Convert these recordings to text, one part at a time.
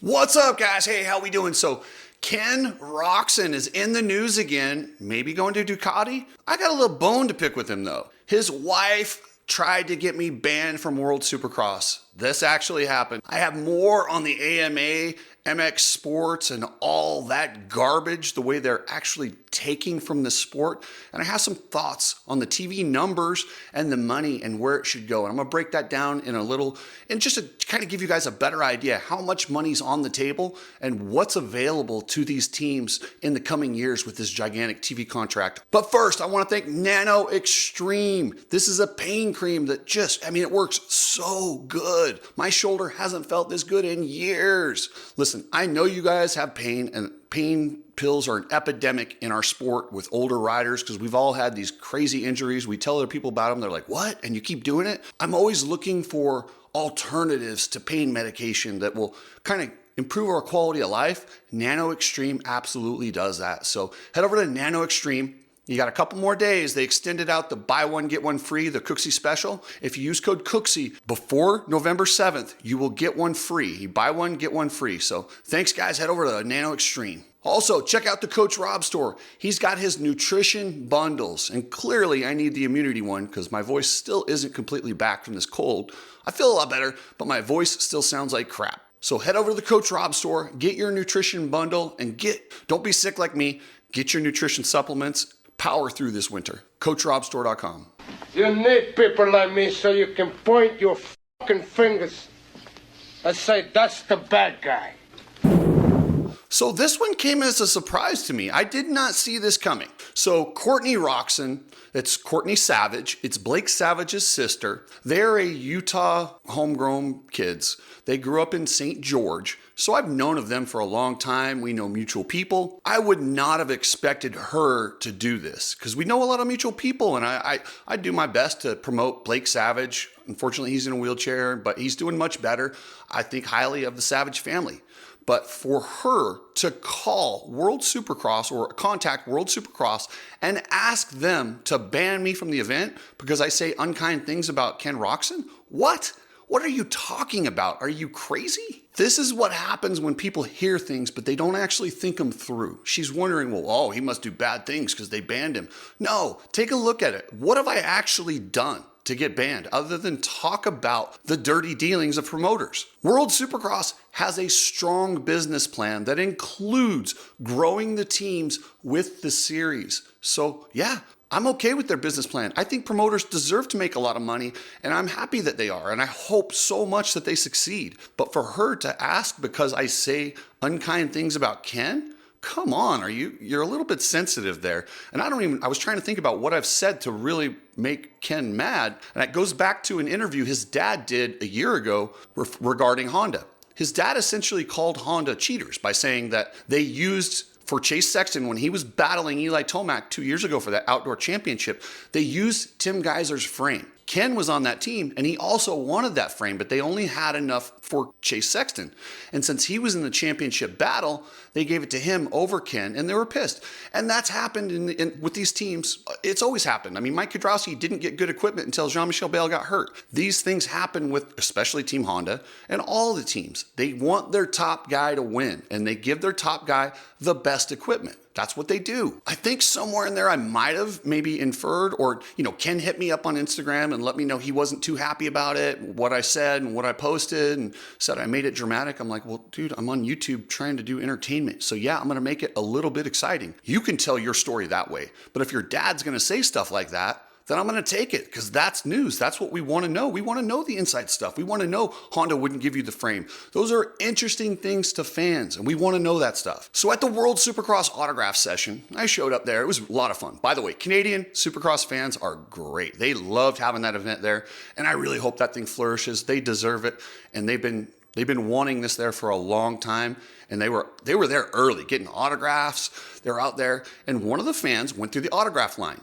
What's up, guys? Hey, how we doing? So, Ken Roczen is in the news again, maybe going to Ducati. I got a little bone to pick with him, though. His wife tried to get me banned from World Supercross. This actually happened. I have more on the AMA, MX Sports, and all that garbage, the way they're actually taking from the sport. And I have some thoughts on the TV numbers and the money and where it should go. And I'm gonna break that down in a little, and just to kind of give you guys a better idea how much money's on the table and what's available to these teams in the coming years with this gigantic TV contract. But first, I want to thank Nano Extreme. This is a pain cream that it works so good. My shoulder hasn't felt this good in years. Listen, I know you guys have pain, and pain pills are an epidemic in our sport with older riders because we've all had these crazy injuries. We tell other people about them. They're like, what? And you keep doing it? I'm always looking for alternatives to pain medication that will kind of improve our quality of life. Nano Extreme absolutely does that. So head over to Nano Extreme. You got a couple more days. They extended out the buy one, get one free, the Cooksey special. If you use code Cooksey before November 7th, you will get one free. You buy one, get one free. So thanks, guys. Head over to Nano Extreme. Also, check out the Coach Rob store. He's got his nutrition bundles. And clearly, I need the immunity one because my voice still isn't completely back from this cold. I feel a lot better, but my voice still sounds like crap. So head over to the Coach Rob store, get your nutrition bundle, and don't be sick like me. Get your nutrition supplements. Power through this winter. CoachRobStore.com. You need people like me so you can point your fucking fingers and say, that's the bad guy. So this one came as a surprise to me. I did not see this coming. So Courtney Roczen, it's Courtney Savage. It's Blake Savage's sister. They're a Utah homegrown kids. They grew up in St. George. So I've known of them for a long time. We know mutual people. I would not have expected her to do this because we know a lot of mutual people, and I do my best to promote Blake Savage. Unfortunately, he's in a wheelchair, but he's doing much better. I think highly of the Savage family. But for her to call World Supercross or contact World Supercross and ask them to ban me from the event because I say unkind things about Ken Roczen? What? What are you talking about? Are you crazy? This is what happens when people hear things, but they don't actually think them through. She's wondering, well, he must do bad things because they banned him. No, take a look at it. What have I actually done to get banned other than talk about the dirty dealings of promoters? World Supercross has a strong business plan that includes growing the teams with the series. So yeah, I'm okay with their business plan. I think promoters deserve to make a lot of money, and I'm happy that they are, and I hope so much that they succeed. But for her to ask because I say unkind things about Ken, come on, you're a little bit sensitive there. And I was trying to think about what I've said to really make Ken mad, and it goes back to an interview his dad did a year ago regarding Honda. His dad essentially called Honda cheaters by saying that they used, for Chase Sexton, when he was battling Eli Tomac 2 years ago for that outdoor championship, they used Tim Geiser's frame. Ken was on that team, and he also wanted that frame, but they only had enough for Chase Sexton. And since he was in the championship battle, they gave it to him over Ken, and they were pissed. And that's happened with these teams. It's always happened. I mean, Mike Kudrowski didn't get good equipment until Jean-Michel Bale got hurt. These things happen with especially Team Honda and all the teams. They want their top guy to win, and they give their top guy the best equipment. That's what they do. I think somewhere in there I might have maybe inferred, or Ken hit me up on Instagram and let me know he wasn't too happy about it, what I said and what I posted, and said I made it dramatic. I'm like, well, dude, I'm on YouTube trying to do entertainment. So yeah, I'm gonna make it a little bit exciting. You can tell your story that way. But if your dad's gonna say stuff like that, then I'm going to take it because that's news. That's what we want to know. We want to know the inside stuff. We want to know Honda wouldn't give you the frame. Those are interesting things to fans, and we want to know that stuff. So at the World Supercross autograph session, I showed up there. It was a lot of fun. By the way, Canadian Supercross fans are great. They loved having that event there, and I really hope that thing flourishes. They deserve it, and they've been wanting this there for a long time, and they were there early, getting autographs. They're out there, and one of the fans went through the autograph line,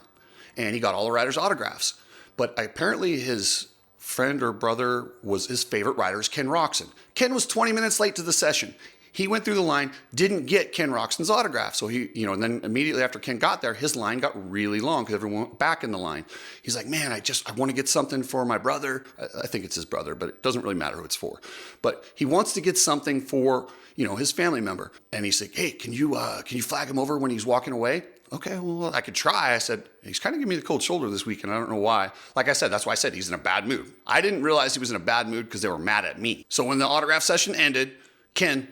and he got all the riders' autographs. But apparently his friend or brother was his favorite rider is Ken Roczen. Ken was 20 minutes late to the session. He went through the line, didn't get Ken Roxon's autograph. So and then immediately after Ken got there, his line got really long because everyone went back in the line. He's like, man, I want to get something for my brother. I think it's his brother, but it doesn't really matter who it's for. But he wants to get something for, his family member. And he's like, hey, can you flag him over when he's walking away? Okay, well, I could try. I said, he's kind of giving me the cold shoulder this week, and I don't know why. Like I said, that's why I said he's in a bad mood. I didn't realize he was in a bad mood because they were mad at me. So when the autograph session ended, Ken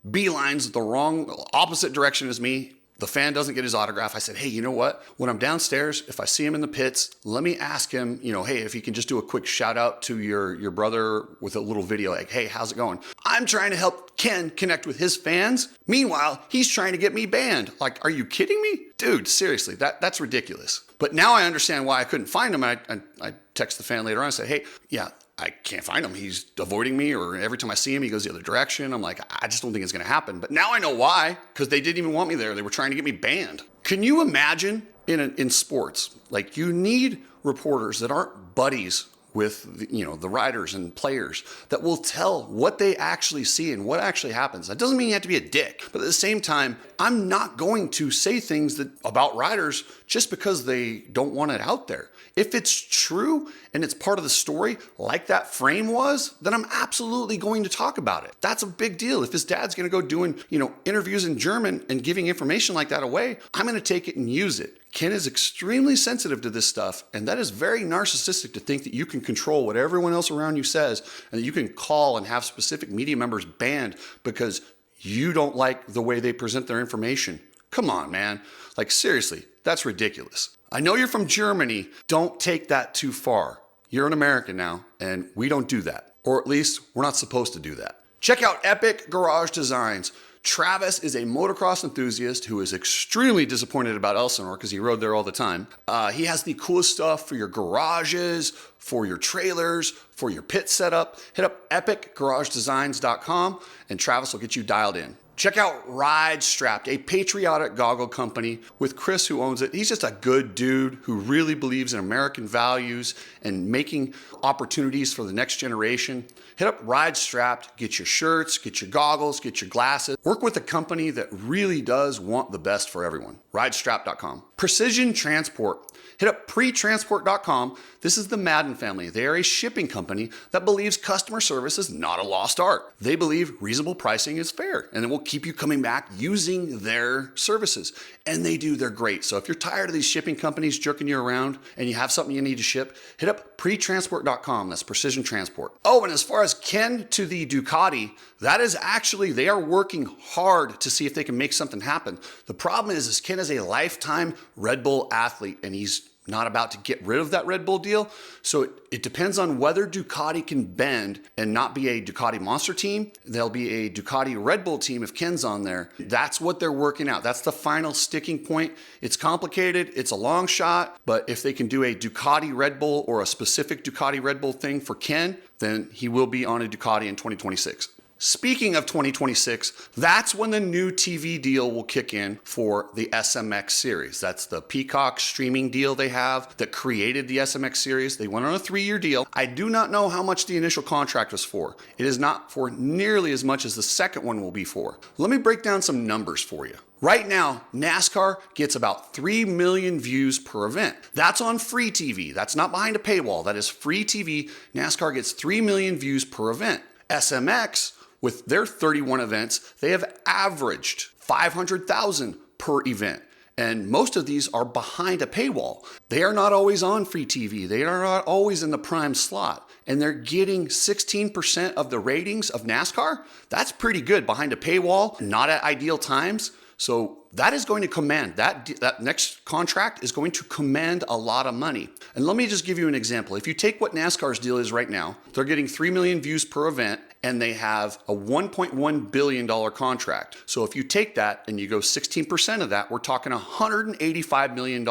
beelines the opposite direction as me. The fan doesn't get his autograph. I said, hey, you know what? When I'm downstairs, if I see him in the pits, let me ask him, hey, if he can just do a quick shout out to your brother with a little video like, hey, how's it going? I'm trying to help Ken connect with his fans. Meanwhile, he's trying to get me banned. Like, are you kidding me? Dude, seriously, that's ridiculous. But now I understand why I couldn't find him. I text the fan later on and said, hey, yeah, I can't find him. He's avoiding me, or every time I see him, he goes the other direction. I'm like, I just don't think it's going to happen. But now I know why, because they didn't even want me there. They were trying to get me banned. Can you imagine in sports, like you need reporters that aren't buddies with the riders and players that will tell what they actually see and what actually happens. That doesn't mean you have to be a dick, but at the same time, I'm not going to say things about riders just because they don't want it out there. If it's true and it's part of the story, like that frame was, then I'm absolutely going to talk about it. That's a big deal. If his dad's going to go doing, interviews in German and giving information like that away, I'm going to take it and use it. Ken is extremely sensitive to this stuff, and that is very narcissistic to think that you can control what everyone else around you says, and that you can call and have specific media members banned because you don't like the way they present their information. Come on, man. Like, seriously, that's ridiculous. I know you're from Germany. Don't take that too far. You're an American now, and we don't do that. Or at least, we're not supposed to do that. Check out Epic Garage Designs. Travis is a motocross enthusiast who is extremely disappointed about Elsinore because he rode there all the time. He has the coolest stuff for your garages, for your trailers, for your pit setup. Hit up epicgaragedesigns.com and Travis will get you dialed in. Check out Ride Strapped, a patriotic goggle company with Chris who owns it. He's just a good dude who really believes in American values and making opportunities for the next generation. Hit up Ride Strapped, get your shirts, get your goggles, get your glasses. Work with a company that really does want the best for everyone. Ridestrapped.com. Precision Transport. Hit up pretransport.com. This is the Madden family. They are a shipping company that believes customer service is not a lost art. They believe reasonable pricing is fair and it will keep you coming back using their services. And they do, they're great. So if you're tired of these shipping companies jerking you around and you have something you need to ship, hit up pretransport.com. That's Precision Transport. Oh, and as far as Ken to the Ducati, that is actually, they are working hard to see if they can make something happen. The problem is Ken is a lifetime Red Bull athlete and he's not about to get rid of that Red Bull deal. So it depends on whether Ducati can bend and not be a Ducati monster team. There'll be a Ducati Red Bull team if Ken's on there. That's what they're working out. That's the final sticking point. It's complicated. It's a long shot. But if they can do a Ducati Red Bull or a specific Ducati Red Bull thing for Ken, then he will be on a Ducati in 2026. Speaking of 2026, that's when the new TV deal will kick in for the SMX series. That's the Peacock streaming deal they have that created the SMX series. They went on a 3-year deal. I do not know how much the initial contract was for. It is not for nearly as much as the second one will be for. Let me break down some numbers for you. Right now, NASCAR gets about 3 million views per event. That's on free TV. That's not behind a paywall. That is free TV. NASCAR gets 3 million views per event. SMX, with their 31 events, they have averaged 500,000 per event. And most of these are behind a paywall. They are not always on free TV. They are not always in the prime slot. And they're getting 16% of the ratings of NASCAR. That's pretty good behind a paywall, not at ideal times. So that is going to command, that next contract is going to command a lot of money. And let me just give you an example. If you take what NASCAR's deal is right now, they're getting 3 million views per event and they have a $1.1 billion contract. So if you take that and you go 16% of that, we're talking $185 million.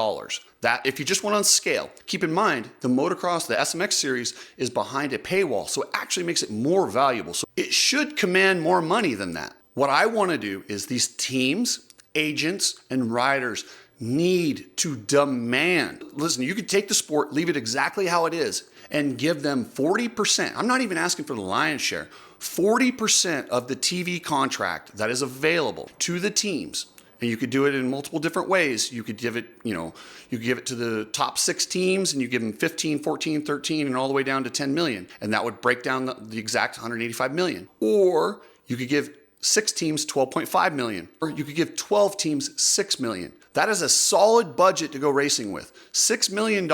That, if you just went on scale, keep in mind, the motocross, the SMX series is behind a paywall. So it actually makes it more valuable. So it should command more money than that. What I want to do is these teams, agents, and riders need to demand. Listen, you could take the sport, leave it exactly how it is, and give them 40%. I'm not even asking for the lion's share. 40% of the TV contract that is available to the teams. And you could do it in multiple different ways. You could give it, you could give it to the top 6 teams and you give them 15, 14, 13, and all the way down to 10 million. And that would break down the exact 185 million. Or you could give 6 teams, 12.5 million. Or you could give 12 teams 6 million. That is a solid budget to go racing with. $6 million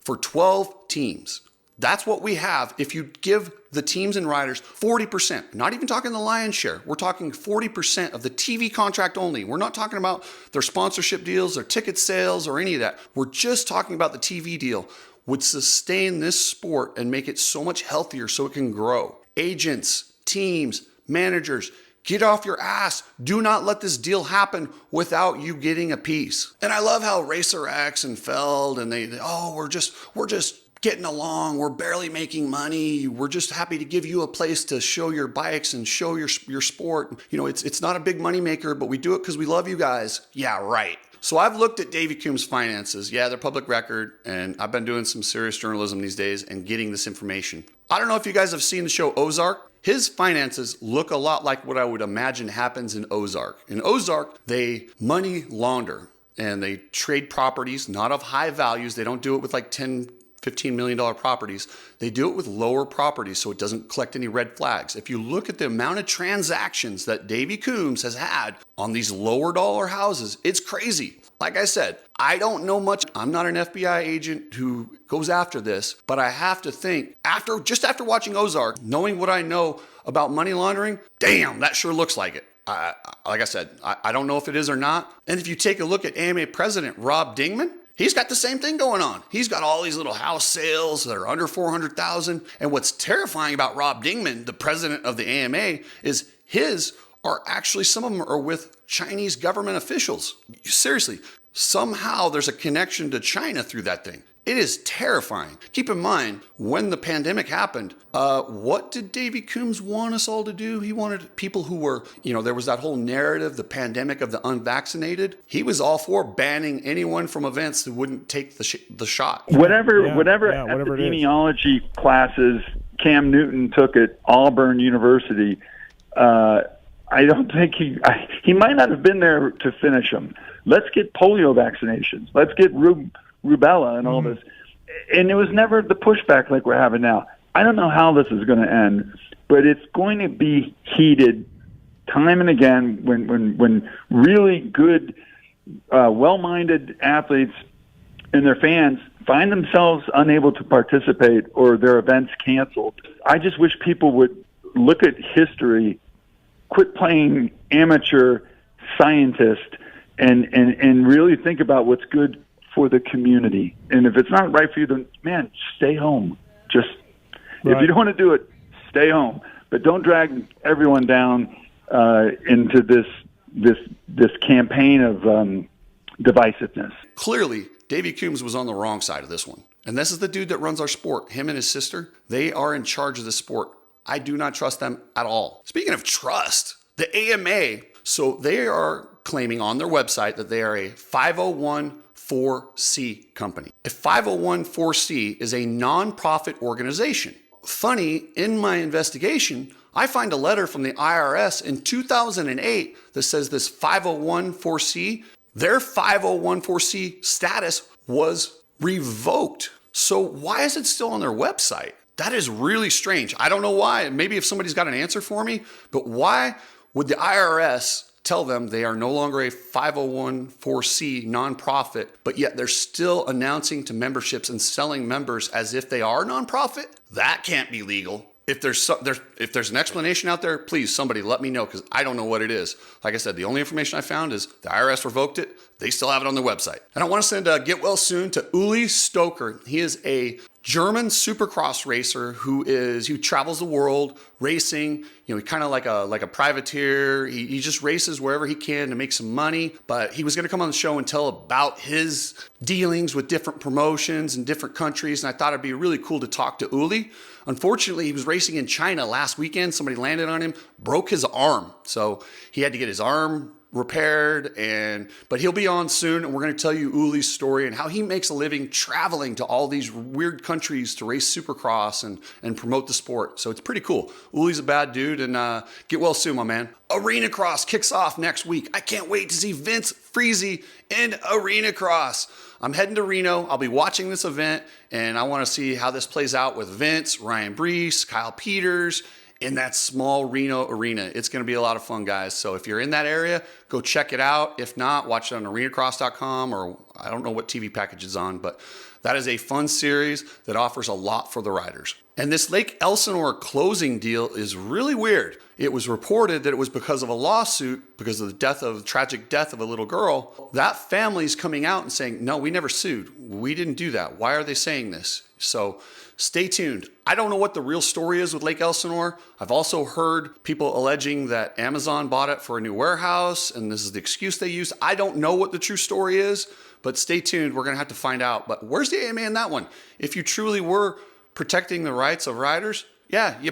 for 12 teams. That's what we have if you give the teams and riders 40%. Not even talking the lion's share. We're talking 40% of the TV contract only. We're not talking about their sponsorship deals, their ticket sales, or any of that. We're just talking about the TV deal. Would sustain this sport and make it so much healthier so it can grow. Agents, teams, managers, get off your ass. Do not let this deal happen without you getting a piece. And I love how Racer X and Feld and we're just getting along. We're barely making money. We're just happy to give you a place to show your bikes and show your sport. You know, it's not a big money maker, but we do it because we love you guys. Yeah, right. So I've looked at Davey Coombs' finances. Yeah, they're public record, and I've been doing some serious journalism these days and getting this information. I don't know if you guys have seen the show Ozark. His finances look a lot like what I would imagine happens in Ozark. In Ozark, they money launder and they trade properties, not of high values. They don't do it with like $10-15 million properties. They do it with lower properties so it doesn't collect any red flags. If you look at the amount of transactions that Davey Coombs has had on these lower dollar houses, it's crazy. Like I said, I don't know much. I'm not an FBI agent who goes after this, but I have to think after watching Ozark, knowing what I know about money laundering, damn, that sure looks like it. Like I said, I don't know if it is or not. And if you take a look at AMA president Rob Dingman, he's got the same thing going on. He's got all these little house sales that are under 400,000. And what's terrifying about Rob Dingman, the president of the AMA, is some of them are with Chinese government officials. Seriously, somehow there's a connection to China through that thing. It is terrifying. Keep in mind, when the pandemic happened, what did Davey Coombs want us all to do? He wanted people who were, there was that whole narrative, the pandemic of the unvaccinated. He was all for banning anyone from events who wouldn't take the shot. Whatever epidemiology classes Cam Newton took at Auburn University, I don't think he might not have been there to finish them. Let's get polio vaccinations. Let's get rubella and all this. And it was never the pushback like we're having now. I don't know how this is going to end, but it's going to be heated time and again when really good, well-minded athletes and their fans find themselves unable to participate or their events canceled. I just wish people would look at history, quit playing amateur scientist, and really think about what's good for the community. And if it's not right for you, then, man, stay home. Just If you don't want to do it, stay home. But don't drag everyone down into this campaign of divisiveness. Clearly, Davey Coombs was on the wrong side of this one. And this is the dude that runs our sport. Him and his sister, they are in charge of the sport. I do not trust them at all. Speaking of trust, the AMA, so they are claiming on their website that they are a 501(c) company. A 501(c) is a nonprofit organization. Funny, in my investigation, I find a letter from the IRS in 2008 that says this 501(c), their 501(c) status was revoked. So why is it still on their website? That is really strange. I don't know why. Maybe if somebody's got an answer for me, but why would the IRS tell them they are no longer a 501(c) nonprofit, but yet they're still announcing to memberships and selling members as if they are nonprofit? That can't be legal. If there's an explanation out there, please, somebody let me know, because I don't know what it is. Like I said, the only information I found is the IRS revoked it. They still have it on their website. And I want to send a get well soon to Uli Stoker. He is a German supercross racer who travels the world racing. He kind of like a privateer. He just races wherever he can to make some money. But he was going to come on the show and tell about his dealings with different promotions in different countries. And I thought it'd be really cool to talk to Uli. Unfortunately, he was racing in China last weekend. Somebody landed on him, broke his arm. So he had to get his arm repaired, but he'll be on soon, and we're going to tell you Uli's story and how he makes a living traveling to all these weird countries to race supercross and promote the sport. So it's pretty cool. Uli's a bad dude, and get well soon, my man. Arena Cross kicks off next week. I can't wait to see Vince Freezy in Arena Cross. I'm heading to Reno. I'll be watching this event, and I want to see how this plays out with Vince, Ryan Brees, Kyle Peters, in that small Reno arena. It's going to be a lot of fun, guys. So if you're in that area, go check it out. If not, watch it on arenacross.com, or I don't know what TV package it's on, but that is a fun series that offers a lot for the riders. And this Lake Elsinore closing deal is really weird. It was reported that it was because of a lawsuit, because of the tragic death of a little girl. That family's coming out and saying, no, we never sued. We didn't do that. Why are they saying this? So stay tuned. I don't know what the real story is with Lake Elsinore. I've also heard people alleging that Amazon bought it for a new warehouse, and this is the excuse they used. I don't know what the true story is, but stay tuned. We're going to have to find out. But where's the AMA in that one? If you truly were protecting the rights of riders, yeah, you